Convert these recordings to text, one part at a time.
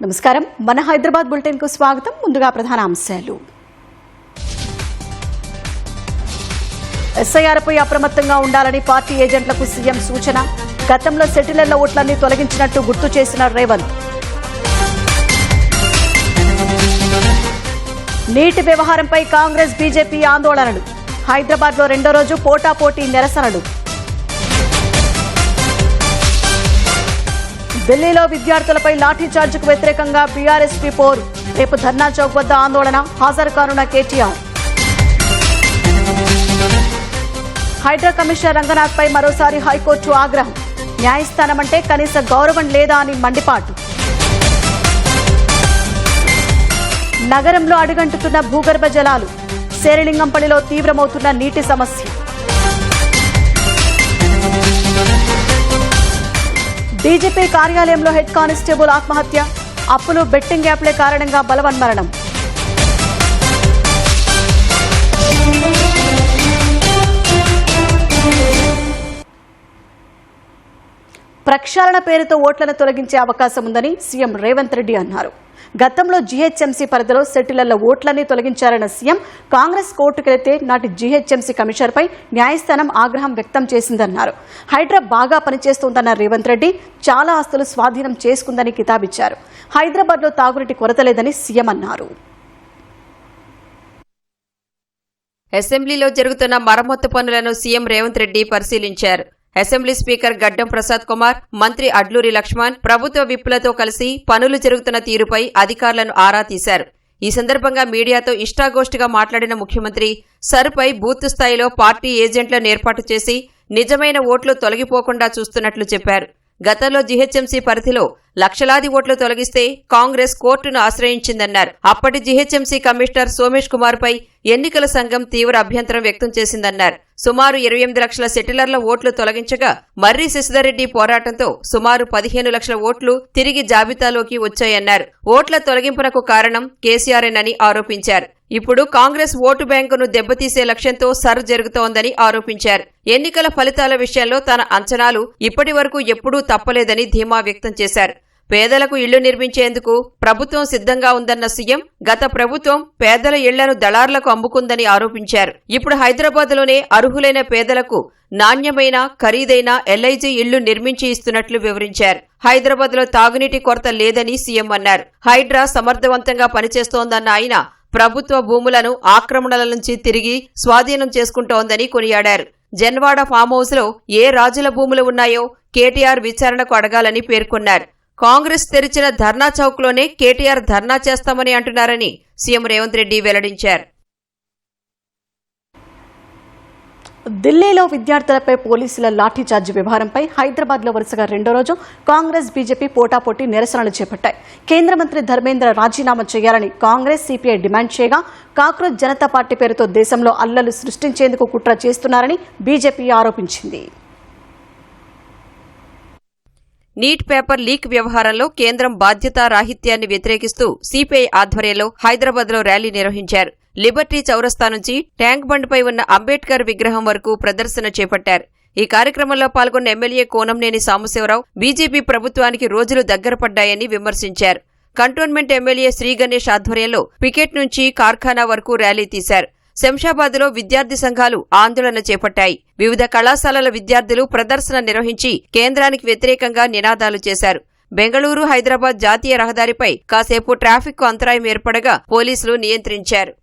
నమస్కారం. మన హైదరాబాద్ బులెటిన్ కు స్వాగతం. ముందుగా ప్రధాన అంశాలు. ఎస్ఐఆర్పై అప్రమత్తంగా ఉండాలని పార్టీ ఏజెంట్లకు సీఎం సూచన. గతంలో సెటిలర్ల ఓట్లన్నీ తొలగించినట్టు గుర్తు చేసిన రేవంత్. నీటి వ్యవహారంపై కాంగ్రెస్ బీజేపీ ఆందోళనలు. హైదరాబాద్ లో రెండో రోజు పోటాపోటీ నిరసనలు. ఢిల్లీలో విద్యార్థులపై లాఠీచార్జికు వ్యతిరేకంగా బీఆర్ఎస్పీ పోరు. రేపు ధర్నా చౌక్ వద్ద ఆందోళన. హాజరు కానున్న కేటీఆర్. హైడ్రా కమిషనర్ రంగనాథ్ పై మరోసారి హైకోర్టు ఆగ్రహం. న్యాయస్థానం అంటే కనీస గౌరవం లేదా అని మండిపాటు. నగరంలో అడుగంటుతున్న భూగర్భ జలాలు. శేరిలింగంపల్లిలో తీవ్రమవుతున్న నీటి సమస్య. డీజీపీ కార్యాలయంలో హెడ్ కానిస్టేబుల్ ఆత్మహత్య. అప్పులు, బెట్టింగ్ యాప్లే కారణంగా బలవన్మరణం. ప్రక్షాళన పేరుతో ఓట్లను తొలగించే అవకాశం ఉందని సీఎం రేవంత్ రెడ్డి అన్నారు. గతంలో జీహెచ్ఎంసీ పరిధిలో సెటిలర్ల ఓట్లన్నీ తొలగించారన్న సీఎం కాంగ్రెస్ కోర్టుకెళితే నాటి జీహెచ్ఎంసీ కమిషనర్పై న్యాయస్థానం ఆగ్రహం వ్యక్తం చేసిందన్నారు. హైడ్రా బాగా పనిచేస్తోందన్న రేవంత్ రెడ్డి చాలా ఆస్తులు స్వాధీనం చేసుకుందని కితాబిచ్చారు. హైదరాబాద్లో తాగునీటి కొరత లేదని సీఎం అన్నారు. అసెంబ్లీలో జరుగుతున్న మరమ్మతు పనులను సీఎం రేవంత్ రెడ్డి పరిశీలించారు. అసెంబ్లీ స్పీకర్ గడ్డం ప్రసాద్ కుమార్, మంత్రి అడ్లూరి లక్ష్మణ్ ప్రభుత్వ విప్పులతో కలిసి పనులు జరుగుతున్న తీరుపై అధికారులను ఆరా తీశారు. ఈ సందర్భంగా మీడియాతో ఇష్టాగోష్ఠిగా మాట్లాడిన ముఖ్యమంత్రి సరుపై బూత్ స్థాయిలో పార్టీ ఏజెంట్లను ఏర్పాటు చేసి నిజమైన ఓట్లు తొలగిపోకుండా చూస్తున్నట్లు చెప్పారు. గతంలో జీహెచ్ఎంసీ పరిధిలో లక్షలాది ఓట్లు తొలగిస్తే కాంగ్రెస్ కోర్టును ఆశ్రయించిందన్నారు. అప్పటి జీహెచ్ఎంసీ కమిషనర్ సోమేష్ కుమార్ పై ఎన్నికల సంఘం తీవ్ర అభ్యంతరం వ్యక్తం చేసిందన్నారు. సుమారు 28 లక్షల సెటిలర్ల ఓట్లు తొలగించగా మర్రి శశిధర్రెడ్డి పోరాటంతో సుమారు 15 లక్షల ఓట్లు తిరిగి జాబితాలోకి వచ్చాయన్నారు. ఓట్ల తొలగింపునకు కారణం కేసీఆర్ఏనని ఆరోపించారు. ఇప్పుడు కాంగ్రెస్ ఓటు బ్యాంకును దెబ్బతీసే లక్ష్యంతో జరుగుతోందని ఆరోపించారు. ఎన్నికల ఫలితాల విషయంలో తన అంచనాలు ఇప్పటి వరకు ఎప్పుడూ తప్పలేదని ధీమా వ్యక్తం చేశారు. పేదలకు ఇళ్లు నిర్మించేందుకు ప్రభుత్వం సిద్ధంగా ఉందన్న సీఎం గత ప్రభుత్వం పేదల ఇళ్లను దళార్లకు అమ్ముకుందని ఆరోపించారు. ఇప్పుడు హైదరాబాద్లోనే అర్హులైన పేదలకు నాణ్యమైన, ఖరీదైన ఎల్ఐజీ ఇళ్లు నిర్మించి ఇస్తున్నట్లు వివరించారు. హైదరాబాద్లో తాగునీటి కొరత లేదని సీఎం అన్నారు. హైడ్రా సమర్థవంతంగా పనిచేస్తోందన్న ఆయన ప్రభుత్వ భూములను ఆక్రమణల నుంచి తిరిగి స్వాధీనం చేసుకుంటోందని కొనియాడారు. జన్వాడ ఫామ్ హౌస్ లో ఏ రాజుల భూములు ఉన్నాయో కేటీఆర్ విచారణకు అడగాలని పేర్కొన్నారు. కాంగ్రెస్ తెరిచిన ధర్నా చౌక్ లోనే కేటీఆర్ ధర్నా చేస్తామని అంటున్నారని సీఎం రేవంత్ రెడ్డి వెల్లడించారు. ఢిల్లీలో విద్యార్థులపై పోలీసుల లాఠీచార్జి వ్యవహారంపై హైదరాబాద్లో వరుసగా రెండో రోజు కాంగ్రెస్ బీజేపీ పోటాపోటీ నిరసనలు చేపట్టాయి. కేంద్ర మంత్రి ధర్మేంద్ర రాజీనామా చేయాలని కాంగ్రెస్, సిపిఐ డిమాండ్ చేయగా కాక్రోచ్ జనతా పార్టీ పేరుతో దేశంలో అల్లలు సృష్టించేందుకు కుట్ర చేస్తున్నారని బీజేపీ ఆరోపించింది. నీట్ పేపర్ లీక్ వ్యవహారంలో కేంద్రం బాధ్యతారాహిత్యాన్ని వ్యతిరేకిస్తూ సిపిఐ ఆధ్వర్యంలో హైదరాబాద్లో ర్యాలీ నిర్వహించారు. లిబర్టీ చౌరస్తా నుంచి ట్యాంక్ బండ్పై ఉన్న అంబేద్కర్ విగ్రహం వరకు ప్రదర్శన చేపట్టారు. ఈ కార్యక్రమంలో పాల్గొన్న ఎమ్మెల్యే కోనంనేని సాంబశివరావు బీజేపీ ప్రభుత్వానికి రోజులు దగ్గరపడ్డాయని విమర్శించారు. కంటోన్మెంట్ ఎమ్మెల్యే శ్రీ గణేష్ ఆధ్వర్యంలో పికెట్ నుంచి కార్ఖానా వరకు ర్యాలీ తీశారు. శంషాబాద్లో విద్యార్థి సంఘాలు ఆందోళన చేపట్టాయి. వివిధ కళాశాలల విద్యార్థులు ప్రదర్శన నిర్వహించి కేంద్రానికి వ్యతిరేకంగా నినాదాలు చేశారు. బెంగళూరు, హైదరాబాద్ జాతీయ రహదారిపై కాసేపు ట్రాఫిక్ కు అంతరాయం ఏర్పడగా పోలీసులు నియంత్రించారు.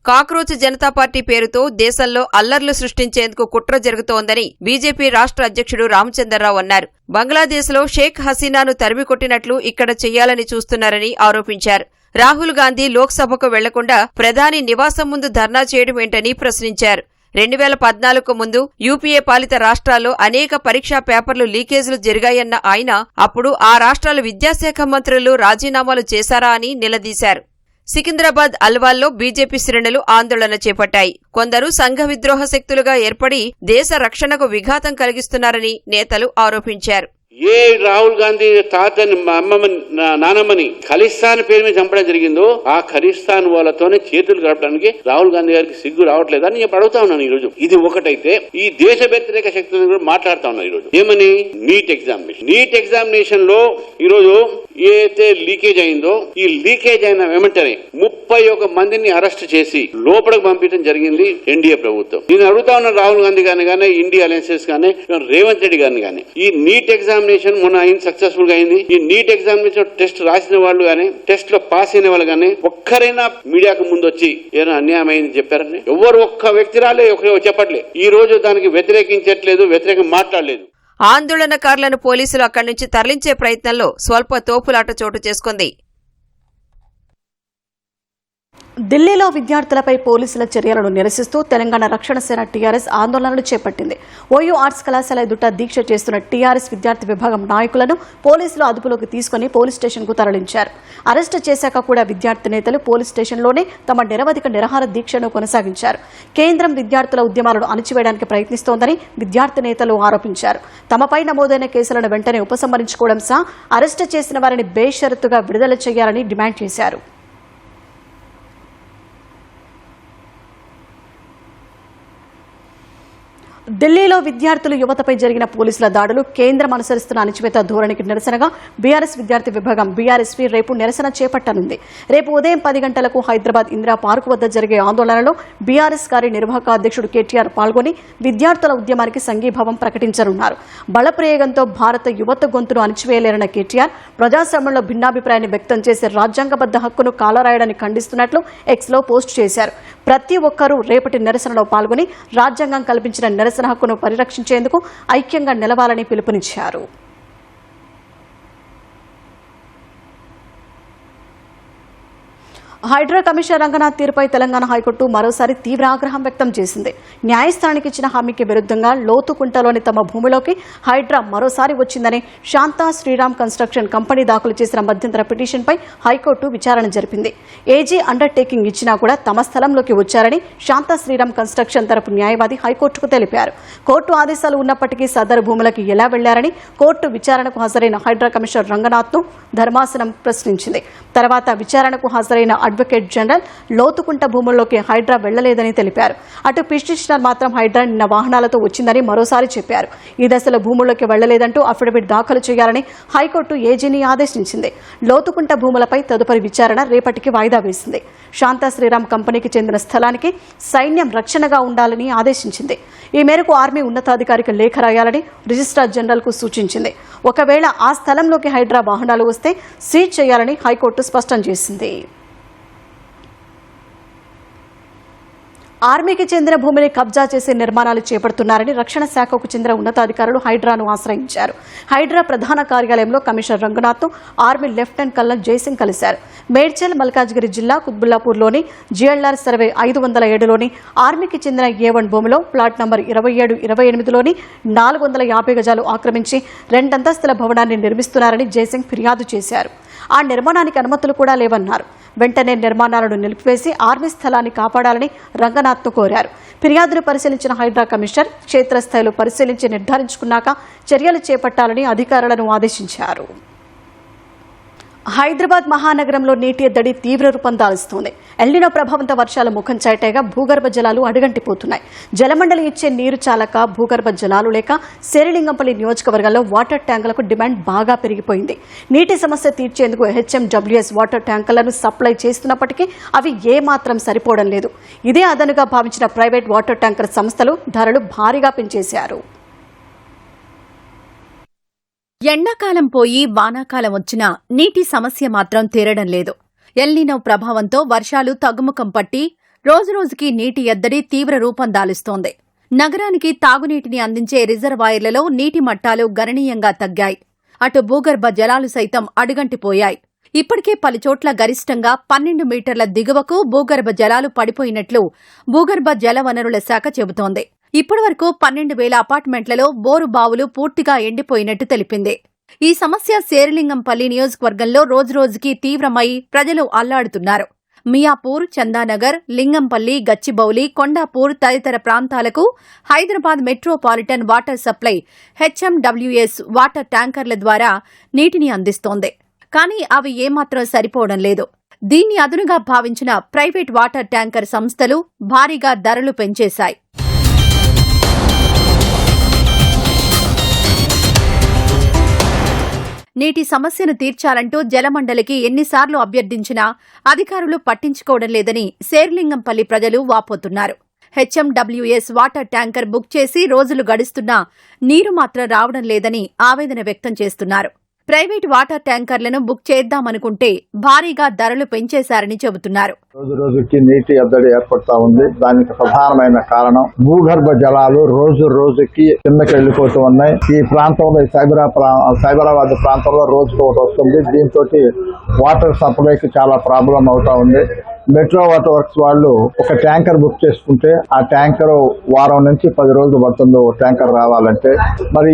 కాక్రోచ్ జనతా పార్టీ పేరుతో దేశంలో అల్లర్లు సృష్టించేందుకు కుట్ర జరుగుతోందని బీజేపీ రాష్ట్ర అధ్యక్షుడు రామచంద్రరావు అన్నారు. బంగ్లాదేశ్లో షేక్ హసీనాను తరిమికొట్టినట్లు ఇక్కడ చెయ్యాలని చూస్తున్నారని ఆరోపించారు. రాహుల్ గాంధీ లోక్సభకు వెళ్లకుండా ప్రధాని నివాసం ముందు ధర్నా చేయడమేంటని ప్రశ్నించారు. 2014కు ముందు యూపీఏ పాలిత రాష్ట్రాల్లో అనేక పరీక్షా పేపర్లు లీకేజీలు జరిగాయన్న ఆయన అప్పుడు ఆ రాష్ట్రాల విద్యాశాఖ మంత్రులు రాజీనామాలు చేశారా అని నిలదీశారు. సికింద్రాబాద్, అల్వాల్లో బీజేపీ శ్రేణులు ఆందోళన చేపట్టాయి. కొందరు సంఘ విద్రోహ శక్తులుగా ఏర్పడి దేశ రక్షణకు విఘాతం కలిగిస్తున్నారని నేతలు ఆరోపించారు. ఏ రాహుల్ గాంధీ తాతని అమ్మమ్మని నానమ్మని ఖలిస్తాన్ పేరు మీద చంపడం జరిగిందో ఆ ఖలిస్తాన్ వాళ్ళతోనే చేతులు గడపడానికి రాహుల్ గాంధీ గారికి సిగ్గు రావట్లేదని నేను అడుగుతా ఉన్నాను ఈ రోజు. ఇది ఒకటైతే ఈ దేశ వ్యతిరేక శక్తులను కూడా మాట్లాడుతా ఉన్నాను ఈ రోజు. ఏమని నీట్ ఎగ్జామినేషన్ లో ఈ రోజు ఏదైతే లీకేజ్ అయిందో ఈ లీకేజ్ అయిన వెంటనే 31 మందిని అరెస్ట్ చేసి లోపలికి పంపించడం జరిగింది ఎన్డీఏ ప్రభుత్వం. నేను అడుగుతా ఉన్నాను రాహుల్ గాంధీ గారిని కానీ ఇండియా అలయన్సెస్ కానీ రేవంత్ రెడ్డి గారిని కానీ ఈ నీట్ ఎగ్జామినేషన్ మొన్న అయింది, సక్సెస్ఫుల్ గా అయింది. ఈ నీట్ ఎగ్జామినేషన్ టెస్ట్ రాసిన వాళ్ళు కానీ టెస్ట్ లో పాస్ అయిన వాళ్ళు కానీ ఒక్కరైనా మీడియాకు ముందు వచ్చి ఏదైనా అన్యాయం అయింది చెప్పారని ఎవరు ఒక్క వ్యక్తి రాలే, చెప్పట్లేదు. ఈ రోజు దానికి వ్యతిరేకించట్లేదు, వ్యతిరేకం మాట్లాడలేదు. ఆందోళనకారులను పోలీసులు అక్కడి నుంచి తరలించే ప్రయత్నంలో స్వల్ప తోపులాట చోటు చేసుకుంది. ఢిల్లీలో విద్యార్థులపై పోలీసుల చర్యలను నిరసిస్తూ తెలంగాణ రక్షణ సేన టీఆర్ఎస్ ఆందోళనలు చేపట్టింది. ఓయూ ఆర్ట్స్ కళాశాల ఎదుట దీక్ష చేస్తున్న టీఆర్ఎస్ విద్యార్థి విభాగం నాయకులను పోలీసులు అదుపులోకి తీసుకుని పోలీస్ స్టేషన్కు తరలించారు. అరెస్టు చేశాక కూడా విద్యార్థి నేతలు పోలీస్ స్టేషన్లోనే తమ నిరవధిక నిరాహార దీక్షను కొనసాగించారు. కేంద్రం విద్యార్థుల ఉద్యమాలను అణిచివేయడానికి ప్రయత్నిస్తోందని విద్యార్థి నేతలు ఆరోపించారు. తమపై నమోదైన కేసులను వెంటనే ఉపసంహరించుకోవడం సహా అరెస్టు చేసిన వారిని బేషరతుగా విడుదల చేయాలని డిమాండ్ చేశారు. ఢిల్లీలో విద్యార్థులు యువతపై జరిగిన పోలీసుల దాడులు కేంద్రం అనుసరిస్తున్న అణచివేత ధోరణికి నిరసనగా బీఆర్ఎస్ విద్యార్థి విభాగం బీఆర్ఎస్పీ రేపు నిరసన చేపట్టనుంది. రేపు ఉదయం 10 గంటలకు హైదరాబాద్ ఇందిరా పార్కు వద్ద జరిగే ఆందోళనలో బీఆర్ఎస్ కార్యనిర్వాహక అధ్యక్షుడు కేటీఆర్ పాల్గొని విద్యార్థుల ఉద్యమానికి సంఘీభావం ప్రకటించనున్నారు. బలప్రయోగంతో భారత యువత గొంతును అణచివేయలేరన్న కేటీఆర్ ప్రజాస్వామ్యంలో భిన్నాభిప్రాయాన్ని వ్యక్తం చేసే రాజ్యాంగబద్ద హక్కును కాలరాయడాన్ని ఖండిస్తున్నట్లు ఎక్స్లో పోస్టు చేశారు. ప్రతి ఒక్కరూ రేపటి నిరసనలో పాల్గొని రాజ్యాంగం కల్పించిన నిరసన హక్కును పరిరక్షించేందుకు ఐక్యంగా నిలవాలని పిలుపునిచ్చారు. హైడ్రా కమిషనర్ రంగనాథ్ తీరుపై తెలంగాణ హైకోర్టు మరోసారి తీవ్ర ఆగ్రహం వ్యక్తం చేసింది. న్యాయస్థానానికి ఇచ్చిన హామీకి విరుద్ధంగా లోతుకుంటలోని తమ భూమిలోకి హైడ్రా మరోసారి వచ్చిందని శాంతా శ్రీరామ్ కన్స్ట్రక్షన్ కంపెనీ దాఖలు చేసిన మధ్యంతర పిటిషన్పై హైకోర్టు విచారణ జరిపింది. ఏజీ అండర్టేకింగ్ ఇచ్చినా కూడా తమ స్థలంలోకి వచ్చారని శాంతా శ్రీరామ్ కన్స్ట్రక్షన్ తరపు న్యాయవాది హైకోర్టుకు తెలిపారు. కోర్టు ఆదేశాలు ఉన్నప్పటికీ సదరు భూములకు ఎలా వెళ్లారని కోర్టు విచారణకు హాజరైన హైడ్రా కమిషనర్ రంగనాథ్ను ధర్మాసనం ప్రశ్నించింది. తర్వాత విచారణకు హాజరైన అడ్వకేట్ జనరల్ లోతుకుంట భూముల్లోకి హైడ్రా వెళ్లలేదని తెలిపారు. అటు పిటిషనర్ మాత్రం హైడ్రా నిన్న వాహనాలతో వచ్చిందని మరోసారి చెప్పారు. ఈ దశలో భూముల్లోకి వెళ్లలేదంటూ అఫిడవిట్ దాఖలు చేయాలని హైకోర్టు ఏజీని ఆదేశించింది. లోతుకుంట భూములపై తదుపరి విచారణ రేపటికి వాయిదా వేసింది. శాంతా శ్రీరామ్ కంపెనీకి చెందిన స్థలానికి సైన్యం రక్షణగా ఉండాలని ఆదేశించింది. ఈ మేరకు ఆర్మీ ఉన్నతాధికారికి లేఖ రాయాలని రిజిస్ట్రార్ జనరల్ కు సూచించింది. ఒకవేళ ఆ స్థలంలోకి హైడ్రా వాహనాలు వస్తే సీజ్ చేయాలని హైకోర్టు స్పష్టం చేసింది. ఆర్మీకి చెందిన భూమిని కబ్జా చేసి నిర్మాణాలు చేపడుతున్నారని రక్షణ శాఖకు చెందిన ఉన్నతాధికారులు హైడ్రాను ఆశ్రయించారు. హైడ్రా ప్రధాన కార్యాలయంలో కమిషనర్ రంగనాథ్ను ఆర్మీ లెఫ్టినెంట్ కల్నల్ జైసింగ్ కలిశారు. మేడ్చల్ మల్కాజ్గిరి జిల్లా కుత్బుల్లాపూర్లోని జిఎల్ఆర్ సర్వే 507లోని ఆర్మీకి చెందిన A1 భూమిలో ప్లాట్ నంబర్ 2728లోని 450 గజాలు ఆక్రమించి 2 అంతస్తుల భవనాన్ని నిర్మిస్తున్నారని జైసింగ్ ఫిర్యాదు చేశారు. ఆ నిర్మాణానికి అనుమతులు కూడా లేవన్నారు. వెంటనే నిర్మాణాలను నిలిపివేసి ఆర్మీ స్థలాన్ని కాపాడాలని రంగనాథ్ను కోరారు. ఫిర్యాదును పరిశీలించిన హైడ్రా కమిషనర్ క్షేత్రస్థాయిలో పరిశీలించి నిర్ధారించుకున్నాక చర్యలు చేపట్టాలని అధికారులను ఆదేశించారు. హైదరాబాద్ మహానగరంలో నీటి ఎద్దడి తీవ్ర రూపం దాల్స్తోంది. ఎల్నినో ప్రభావంతో వర్షాలు ముఖం చాటాయిగా భూగర్భ జలాలు అడుగంటిపోతున్నాయి. జలమండలి ఇచ్చే నీరు చాలక భూగర్భ జలాలు లేక శేరిలింగంపల్లి నియోజకవర్గంలో వాటర్ ట్యాంకులకు డిమాండ్ బాగా పెరిగిపోయింది. నీటి సమస్య తీర్చేందుకు HMWS వాటర్ ట్యాంకులను సప్లై చేస్తున్నప్పటికీ అవి ఏమాత్రం సరిపోవడం లేదు. ఇదే అదనుగా భావించిన ప్రైవేట్ వాటర్ ట్యాంకర్ సంస్థలు ధరలు భారీగా పెంచేశారు. ఎండాకాలం పోయి వానాకాలం వచ్చినా నీటి సమస్య మాత్రం తీరడం లేదు. ఎల్నినో ప్రభావంతో వర్షాలు తగ్గుముఖం పట్టి రోజురోజుకి నీటి ఎద్దడి తీవ్ర రూపం దాలుస్తోంది. నగరానికి తాగునీటిని అందించే రిజర్వాయర్లలో నీటి మట్టాలు గణనీయంగా తగ్గాయి. అటు భూగర్భ జలాలు సైతం అడుగంటిపోయాయి. ఇప్పటికే పలుచోట్ల గరిష్టంగా 12 మీటర్ల దిగువకు భూగర్భ జలాలు పడిపోయినట్లు భూగర్భ జలవనరుల శాఖ చెబుతోంది. ఇప్పటివరకు 12,000 అపార్ట్మెంట్లలో బోరు బావులు పూర్తిగా ఎండిపోయినట్టు తెలిపింది. ఈ సమస్య శేరిలింగంపల్లి నియోజకవర్గంలో రోజురోజుకీ తీవ్రమై ప్రజలు అల్లాడుతున్నారు. మియాపూర్, చందానగర్, లింగంపల్లి, గచ్చిబౌలి, కొండాపూర్ తదితర ప్రాంతాలకు Hyderabad metropolitan water supply HMWS water ట్యాంకర్ల ద్వారా నీటిని అందిస్తోంది. కానీ అవి ఏమాత్రం సరిపోవడం లేదు. దీన్ని అదునుగా భావించిన ప్రైవేట్ వాటర్ ట్యాంకర్ సంస్థలు భారీగా ధరలు పెంచేశాయి. నీటి సమస్యను తీర్చాలంటూ జలమండలికి ఎన్నిసార్లు అభ్యర్థించినా అధికారులు పట్టించుకోవడం లేదని శేర్లింగంపల్లి ప్రజలు వాపోతున్నారు. HMWS వాటర్ ట్యాంకర్ బుక్ చేసి రోజులు గడుస్తున్నా నీరు మాత్రం రావడం లేదని ఆవేదన వ్యక్తం చేస్తున్నారు. ప్రైవేట్ వాటర్ ట్యాంకర్లను బుక్ చేద్దామనుకుంటే భారీగా ధరలు పెంచేశారని చెబుతున్నారు. రోజు రోజుకి నీటి ఎద్దడి ఏర్పడతా ఉంది. దానికి ప్రధానమైన కారణం భూగర్భ జలాలు రోజు రోజుకి కిందకి వెళ్లిపోతూ ఉన్నాయి. ఈ ప్రాంతంలో సైబరాబాద్ ప్రాంతంలో రోజుకి ఒకటి వస్తుంది. దీంతో వాటర్ సప్లైకి చాలా ప్రాబ్లం అవుతా ఉంది. మెట్రో వాటర్ వర్క్స్ వాళ్ళు ఒక ట్యాంకర్ బుక్ చేసుకుంటే ఆ ట్యాంకర్ వారం నుంచి 10 రోజులు పడుతుంది ట్యాంకర్ రావాలంటే. మరి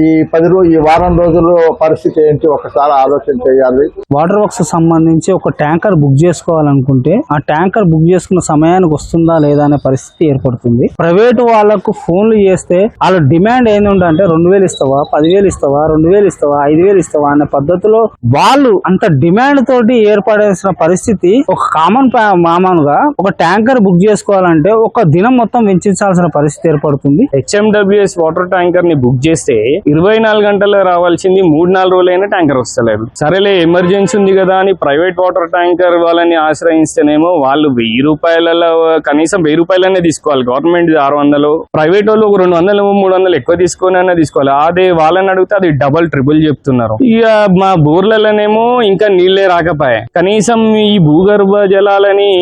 ఈ వారం రోజుల పరిస్థితి ఏంటి ఒకసారి ఆలోచన చేయాలి. వాటర్ వర్క్స్ సంబంధించి ఒక ట్యాంకర్ బుక్ చేసుకోవాలనుకుంటే ఆ ట్యాంకర్ బుక్ చేసుకున్న సమయానికి వస్తుందా లేదా అనే పరిస్థితి ఏర్పడుతుంది. ప్రైవేట్ వాళ్లకు ఫోన్లు చేస్తే వాళ్ళ డిమాండ్ ఏంటంటే 2000 ఇస్తావా, 10,000 ఇస్తావా, 2,000 ఇస్తావా, 5,000 ఇస్తావా అనే పద్ధతిలో వాళ్ళు అంత డిమాండ్ తోటి ఏర్పడాల్సిన పరిస్థితి. ఒక కామన్ మామూలుగా ఒక ట్యాంకర్ బుక్ చేసుకోవాలంటే ఒక దినం మొత్తం వెచ్చించాల్సిన పరిస్థితి ఏర్పడుతుంది. HMWS వాటర్ ట్యాంకర్ ని బుక్ చేస్తే 24 గంటల్లో రావాల్సింది 3-4 రోజులైనా ట్యాంకర్ వస్తలేదు. సరేలే ఎమర్జెన్సీ ఉంది కదా అని ప్రైవేట్ వాటర్ ట్యాంకర్ వాళ్ళని ఆశ్రయిస్తేనేమో వాళ్ళు 1000 రూపాయలలో కనీసం 1000 రూపాయలనే తీసుకోవాలి. గవర్నమెంట్ 600, ప్రైవేట్ వాళ్ళు 200-300 ఎక్కువ తీసుకొని తీసుకోవాలి. అదే వాళ్ళని అడిగితే అది డబల్ ట్రిపుల్ చెప్తున్నారు. ఇక మా బోర్లలోనేమో ఇంకా నీళ్లే రాకపోయాయి. కనీసం ఈ భూగర్భ జలాలని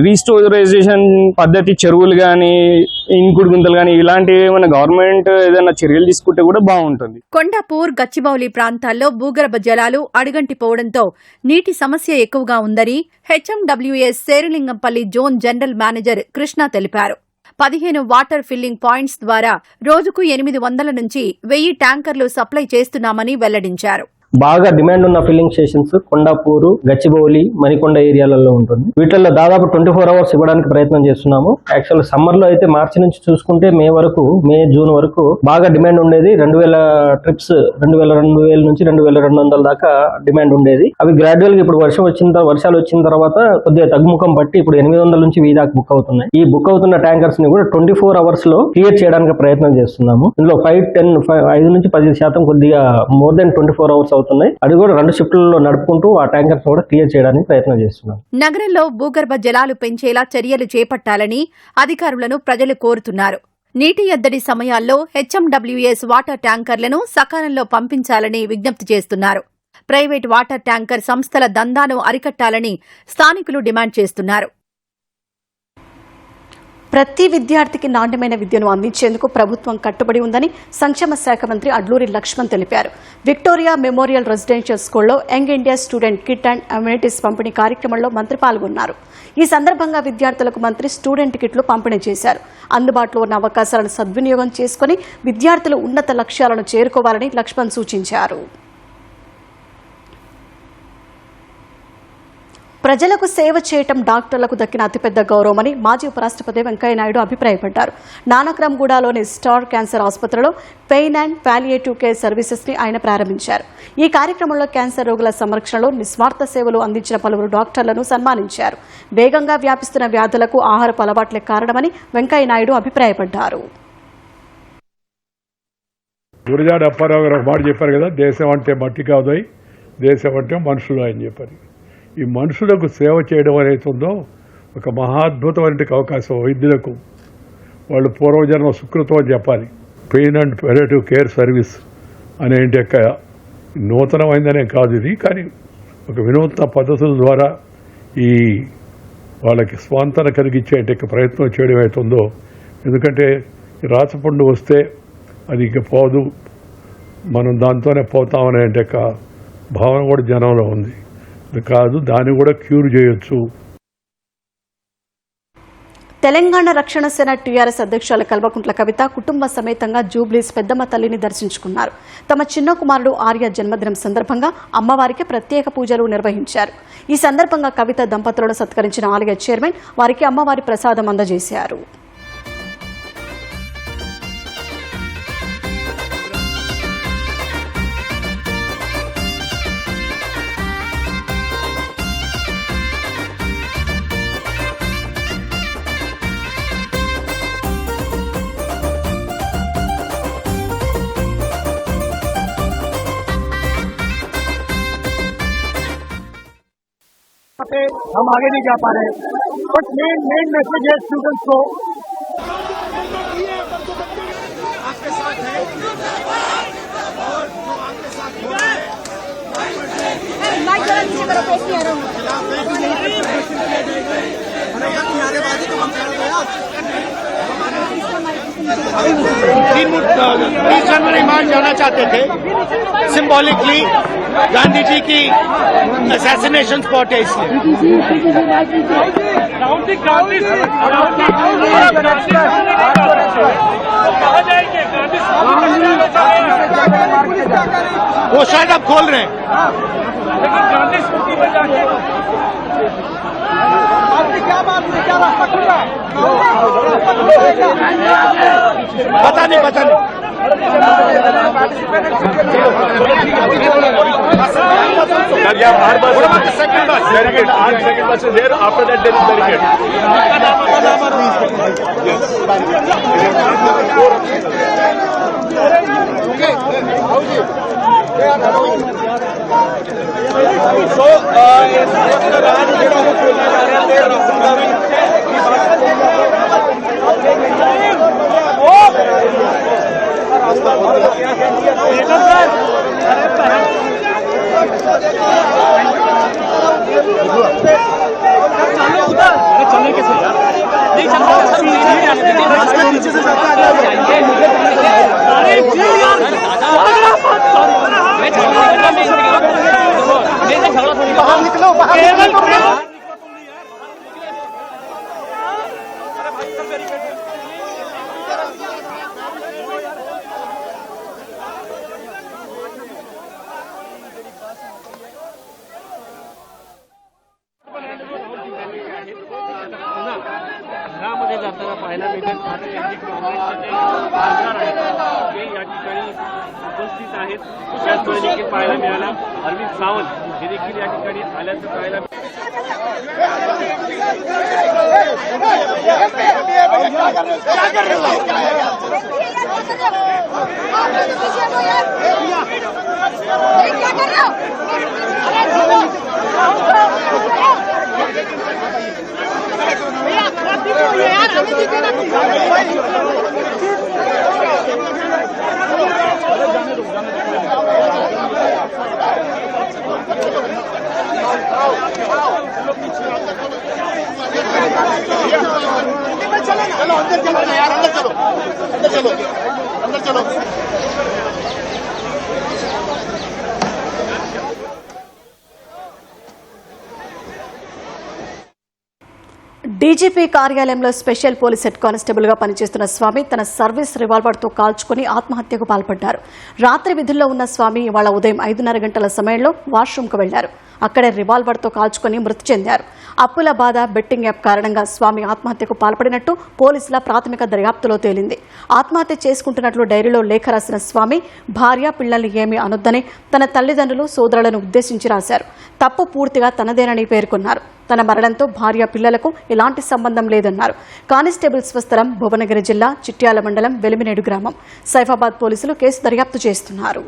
రీస్టోరైజేషన్ పద్ధతి చెరువులు గానీ, ఇంకుడు గుంతలు గానీ ఇలాంటివి ఏమైనా గవర్నమెంట్ ఏదైనా చర్యలు తీసుకుంటే కూడా బాగుంటుంది. కొండాపూర్, గచ్చిబౌలి ప్రాంతాల్లో భూగర్భ జలాలు అడుగంటిపోవడంతో నీటి సమస్య ఎక్కువగా ఉందని HMWS Serilingampally zone general manager Krishna తెలిపారు. 15 వాటర్ ఫిల్లింగ్ పాయింట్స్ ద్వారా రోజుకు 800 నుంచి 1000 ట్యాంకర్లు సప్లై చేస్తున్నామని వెల్లడించారు. బాగా డిమాండ్ ఉన్న ఫిల్లింగ్ స్టేషన్స్ కొండాపూరు, గచ్చిబౌలి, మణికొండ ఏరియాలలో ఉంటుంది. వీటిల్లో దాదాపు 24 అవర్స్ ఇవ్వడానికి ప్రయత్నం చేస్తున్నాము. యాక్చువల్ సమ్మర్ లో అయితే మార్చి నుంచి చూసుకుంటే మే జూన్ వరకు బాగా డిమాండ్ ఉండేది. 2000 ట్రిప్స్ 2000 నుంచి 2200 దాకా డిమాండ్ ఉండేది. అవి గ్రాడ్యువల్ గా ఇప్పుడు వర్షాలు వచ్చిన తర్వాత కొద్దిగా తగ్గుముఖం పట్టి ఇప్పుడు 800 నుంచి 1000 దాకా బుక్ అవుతున్నాయి. ఈ బుక్ అవుతున్న ట్యాంకర్స్ ని కూడా 24 అవర్స్ లో క్లియర్ చేయడానికి ప్రయత్నం చేస్తున్నాము. ఇందులో 5 నుంచి 10% కొద్దిగా మోర్ దెన్ 24 అవర్స్ అవుతున్నాయి. అది కూడా 2 షిఫ్ట్లలో నడుపుకుంటూ ఆ ట్యాంకర్స్ కూడా క్లియర్ చేయడానికి ప్రయత్నం చేస్తున్నాం. నగరంలో భూగర్భ జలాలు పెంచేలా చర్యలు చేపట్టాలని అధికారులను ప్రజలు కోరుతున్నారు. నీటి ఎద్దడి సమయాల్లో HMWS వాటర్ ట్యాంకర్లను సకాలంలో పంపించాలని విజ్ఞప్తి చేస్తున్నారు. ప్రైవేట్ వాటర్ ట్యాంకర్ సంస్థల దందాను అరికట్టాలని స్థానికులు డిమాండ్ చేస్తున్నారు. ప్రతి విద్యార్థికి నాణ్యమైన విద్యను అందించేందుకు ప్రభుత్వం కట్టుబడి ఉందని సంక్షేమ శాఖ మంత్రి అడ్లూరి లక్ష్మణ్ తెలిపారు. విక్టోరియా మెమోరియల్ రెసిడెన్షియల్ స్కూల్లో young India student kit and amenities పంపిణీ కార్యక్రమంలో మంత్రి పాల్గొన్నారు. ఈ సందర్భంగా విద్యార్థులకు మంత్రి స్టూడెంట్ కిట్లు పంపిణీ చేశారు. అందుబాటులో ఉన్న అవకాశాలను సద్వినియోగం చేసుకుని విద్యార్థులు ఉన్నత లక్ష్యాలను చేరుకోవాలని లక్ష్మణ్ సూచించారు. ప్రజలకు సేవ చేయటం డాక్టర్లకు దక్కిన అతిపెద్ద గౌరవమని మాజీ ఉపరాష్ట్రపతి వెంకయ్యనాయుడు అభిప్రాయపడ్డారు. నానక్రామ్గూడలోని స్టార్ క్యాన్సర్ ఆసుపత్రిలో pain and palliative care services ని ఆయన ప్రారంభించారు. ఈ కార్యక్రమంలో క్యాన్సర్ రోగుల సంరక్షణలో నిస్వార్థ సేవలు అందించిన పలువురు డాక్టర్లను సన్మానించారు. వేగంగా వ్యాపిస్తున్న వ్యాధులకు ఆహారపు అలవాట్లే కారణమని వెంకయ్యనాయుడు అభిప్రాయపడ్డారు. గురజాడ అప్పారావు గారు ఒక మాట చెప్పారు కదా, దేశం అంటే మట్టి కాదోయ్, దేశం అంటే మనుషులు అని చెప్పారు. ఈ మనుషులకు సేవ చేయడం అనేది ఉందో ఒక మహాద్భుతమైన అవకాశం వైద్యులకు. వాళ్ళు పూర్వజన్మ సుకృతం అని చెప్పాలి. Pain and palliative care service అనే నూతనమైందనే కాదు ఇది, కానీ ఒక వినూత్న పద్ధతుల ద్వారా ఈ వాళ్ళకి స్వాంతన కలిగించే ప్రయత్నం చేయడం అవుతుందో. ఎందుకంటే రాచపండు వస్తే అది ఇక పోదు, మనం దాంతోనే పోతామనే భావన కూడా జనంలో ఉంది. కాదు, దాన్ని కూడా క్యూర్ చేయొచ్చు. తెలంగాణ రక్షణ సేన టీఆర్ఎస్ అధ్యక్షురాలు కల్వకుంట్ల కవిత కుటుంబ సమేతంగా జూబ్లీస్ పెద్దమ్మ తల్లిని దర్శించుకున్నారు. తమ చిన్న కుమారుడు ఆర్య జన్మదినం సందర్భంగా అమ్మవారికి ప్రత్యేక పూజలు నిర్వహించారు. ఈ సందర్భంగా కవిత దంపతులను సత్కరించిన ఆలయ చైర్మన్ వారికి అమ్మవారి ప్రసాదం అందజేశారు. हम आगे नहीं जा पा रहे, बट मेन मैसेज है स्टूडेंट्स को आपके साथ है और जो आपके साथ नारेबाजी को हम जनवरी मान जाना चाहते थे. सिंबॉलिकली गांधी जी की असैसिनेशन स्पॉट है इसलिए. वो शायद आप खोल रहे हैं. क्या बात है, क्या रास्ता खुल रहा है? पता नहीं चलने कैसे नहीं निकलो घरामध्ये जाताना पाहायला मिळतात. हे या ठिकाणी उपस्थित आहेत. त्याचवेळी देखील पाहायला मिळाला अरविंद सावंत हे देखील या ठिकाणी आल्याचं पाहायला चलो अंदर चलो यार, अंदर चलो, अंदर चलो, अंदर चलो. డీజీపీ కార్యాలయంలో స్పెషల్ పోలీస్ హెడ్ కానిస్టేబుల్ గా పనిచేస్తున్న స్వామి తన సర్వీస్ రివాల్వర్ తో కాల్చుకుని ఆత్మహత్యకు పాల్పడ్డారు. రాత్రి విధుల్లో ఉన్న స్వామి ఇవాళ ఉదయం 5:30 గంటల సమయంలో వాష్రూమ్ కు వెళ్లారు. అక్కడే రివాల్వర్ తో కాల్చుకుని మృతి చెందారు. అప్పుల బాధ, బెట్టింగ్ యాప్ కారణంగా స్వామి ఆత్మహత్యకు పాల్పడినట్టు పోలీసుల ప్రాథమిక దర్యాప్తులో తేలింది. ఆత్మహత్య చేసుకుంటున్నట్లు డైరీలో లేఖ రాసిన స్వామి భార్య, పిల్లల్ని ఏమీ అనొద్దని తన తల్లిదండ్రులు, సోదరులను ఉద్దేశించి రాశారు. తప్పు పూర్తిగా తనదేనని పేర్కొన్నారు. తన మరణంతో భార్య, పిల్లలకు ఎలాంటి సంబంధం లేదన్నారు. కానిస్టేబుల్ స్వస్థలం భువనగిరి జిల్లా చిట్యాల మండలం వెలిమినేడు గ్రామం. సైఫాబాద్ పోలీసులు కేసు దర్యాప్తు చేస్తున్నారు.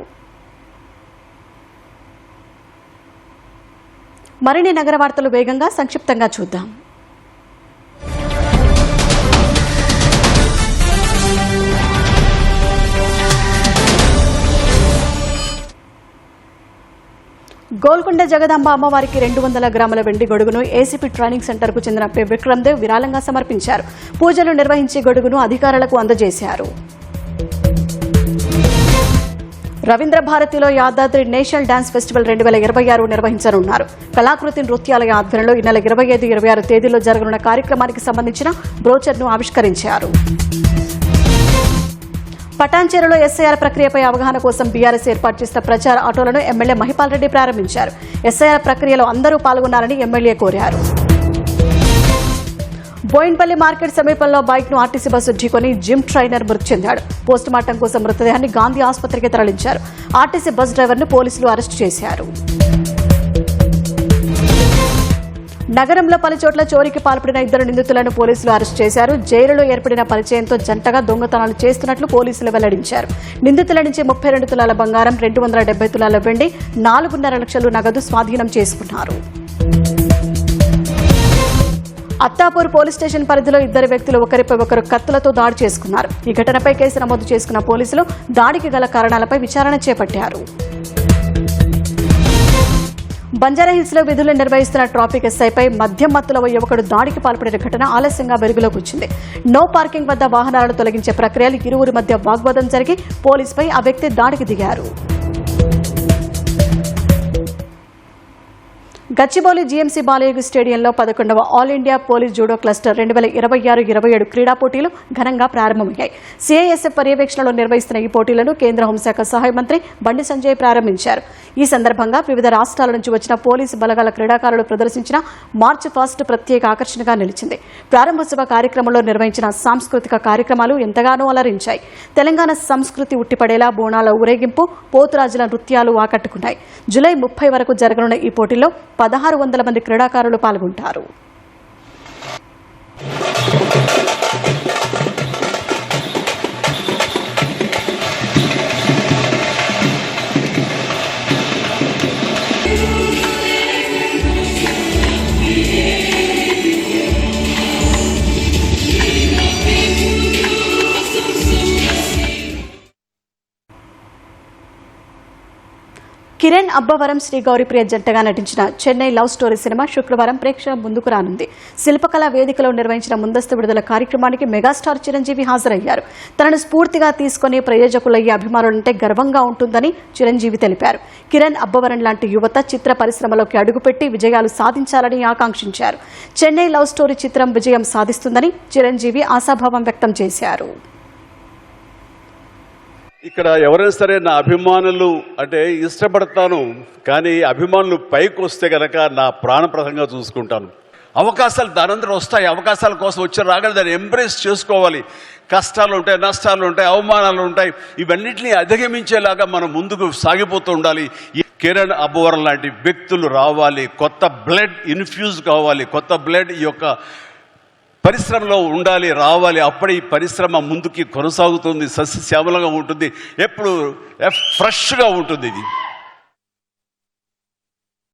మరిన్ని నగర వార్తలు వేగంగా సంక్షిప్తంగా చూద్దాం. గోల్కొండ జగదాంబ అమ్మవారికి 200 గ్రాముల వెండి గొడుగును ఏసీపీ ట్రైనింగ్ సెంటర్ కు చెందిన విక్రమ్ దేవ్ విరాళంగా సమర్పించారు. పూజలు నిర్వహించి గొడుగును అధికారులకు అందజేశారు. రవీంద్ర భారతిలో యాదాద్రి నేషనల్ డాన్స్ ఫెస్టివల్ 2026 నిర్వహించనున్నారు. కళాకృతి నృత్యాలయ ఆధ్వర్యంలో ఈ నెల 25, 26 తేదీల్లో జరగనున్న కార్యక్రమానికి సంబంధించిన బ్రోచర్ను ఆవిష్కరించారు. పటాన్చెరులో ఎస్ఐఆర్ ప్రక్రియపై అవగాహన కోసం బీఆర్ఎస్ ఏర్పాటు చేసిన ప్రచార ఆటోలను ఎమ్మెల్యే మహిపాల్ రెడ్డి ప్రారంభించారు. ఎస్ఐఆర్ ప్రక్రియలో అందరూ పాల్గొన్నారని ఎమ్మెల్యే కోరారు. బోయిన్పల్లి మార్కెట్ సమీపంలో బైక్ ను ఆర్టీసీ బస్సు ఢీకొని జిమ్ ట్రైనర్ మృతి చెందాడు. పోస్టుమార్టం కోసం మృతదేహాన్ని గాంధీ ఆసుపత్రికి తరలించారు. ఆర్టీసీ బస్ డ్రైవర్ ను పోలీసులు అరెస్టు చేశారు. నగరంలో పలు చోట్ల చోరీకి పాల్పడిన 2 నిందితులను పోలీసులు అరెస్టు చేశారు. జైలులో ఏర్పడిన పరిచయంతో జంటగా దొంగతనాలు చేస్తున్నట్లు పోలీసులు వెల్లడించారు. నిందితుల నుంచి 32 తులాల బంగారం, 270 తులాల వెండి, 4.5 లక్షలు నగదు స్వాధీనం చేసుకున్నారు. అత్తాపూర్ పోలీస్ స్టేషన్ పరిధిలో 2 వ్యక్తులు ఒకరిపై ఒకరు కత్తులతో దాడి చేసుకున్నారు. ఈ ఘటనపై కేసు నమోదు చేసుకున్న పోలీసులు దాడికి గల కారణాలపై విచారణ చేపట్టారు. బంజారాహిల్స్ లో విధులు నిర్వహిస్తున్న ట్రాఫిక్ ఎస్ఐపై మద్యం మత్తులో యువకుడు దాడికి పాల్పడిన ఘటన ఆలస్యంగా వెలుగులోకి వచ్చింది. నో పార్కింగ్ వద్ద వాహనాలను తొలగించే ప్రక్రియలు ఇరువురి మధ్య వాగ్వాదం జరిగి పోలీసుపై ఆ వ్యక్తి దాడికి దిగారు. గచ్చిబౌలి జీఎంసీ బాలయోగి స్టేడియంలో 11వ all India police judo cluster 2026-27 క్రీడా పోటీలు ఘనంగా ప్రారంభమయ్యాయి. సిఐఎస్ఎఫ్ పర్యవేక్షణలో నిర్వహిస్తున్న ఈ పోటీలను కేంద్ర హోంశాఖ సహాయ మంత్రి బండి సంజయ్ ప్రారంభించారు. ఈ సందర్భంగా వివిధ రాష్ట్రాల నుంచి వచ్చిన పోలీసు బలగాల క్రీడాకారులు ప్రదర్శించిన మార్చ్ ఫాస్ట్ ప్రత్యేక ఆకర్షణగా నిలిచింది. ప్రారంభోత్సవ కార్యక్రమంలో నిర్వహించిన సాంస్కృతిక కార్యక్రమాలు ఎంతగానో అలరించాయి. తెలంగాణ సంస్కృతి ఉట్టిపడేలా బోనాల ఊరేగింపు, పోతురాజుల నృత్యాలు ఆకట్టుకున్నాయి. జూలై 30 వరకు జరగనున్న ఈ పోటీల్లో 1600 మంది క్రీడాకారులు పాల్గొంటారు. కిరణ్ అబ్బవరం శ్రీ గౌరీప్రియ జంటగా నటించిన చెన్నై లవ్ స్టోరీ సినిమా శుక్రవారం ప్రేక్షకుల ముందుకు రానుంది. శిల్పకళా వేదికలో నిర్వహించిన ముందస్తు విడుదల కార్యక్రమానికి మెగాస్టార్ చిరంజీవి హాజరయ్యారు. తనను స్ఫూర్తిగా తీసుకుని ప్రయోజకులయ్యే అభిమానులంటే గర్వంగా ఉంటుందని చిరంజీవి తెలిపారు. కిరణ్ అబ్బవరం లాంటి యువత చిత్ర పరిశ్రమలోకి అడుగుపెట్టి విజయాలు సాధించాలని ఆకాంక్షించారు. చెన్నై లవ్ స్టోరీ చిత్రం విజయం సాధిస్తుందని చిరంజీవి ఆశాభావం వ్యక్తం చేశారు. ఇక్కడ ఎవరైనా సరే నా అభిమానులు అంటే ఇష్టపడతాను, కానీ అభిమానులు పైకి వస్తే కనుక నా ప్రాణప్రదంగా చూసుకుంటాను. అవకాశాలు దానంతరం వస్తాయి. అవకాశాల కోసం వచ్చి రాగానే దాన్ని ఎంబ్రేస్ చేసుకోవాలి. కష్టాలు ఉంటాయి, నష్టాలు ఉంటాయి, అవమానాలు ఉంటాయి. ఇవన్నిటిని అధిగమించేలాగా మనం ముందుకు సాగిపోతూ ఉండాలి. ఈ కిరణ్ అబ్బవరం లాంటి వ్యక్తులు రావాలి, కొత్త బ్లడ్ ఇన్ఫ్యూజ్ కావాలి, కొత్త బ్లడ్ ఈ యొక్క పరిశ్రమలో ఉండాలి, రావాలి. అప్పుడే ఈ పరిశ్రమ ముందుకి కొనసాగుతుంది, సస్యశ్యామలంగా ఉంటుంది, ఎప్పుడు ఫ్రెష్గా ఉంటుంది. ఇది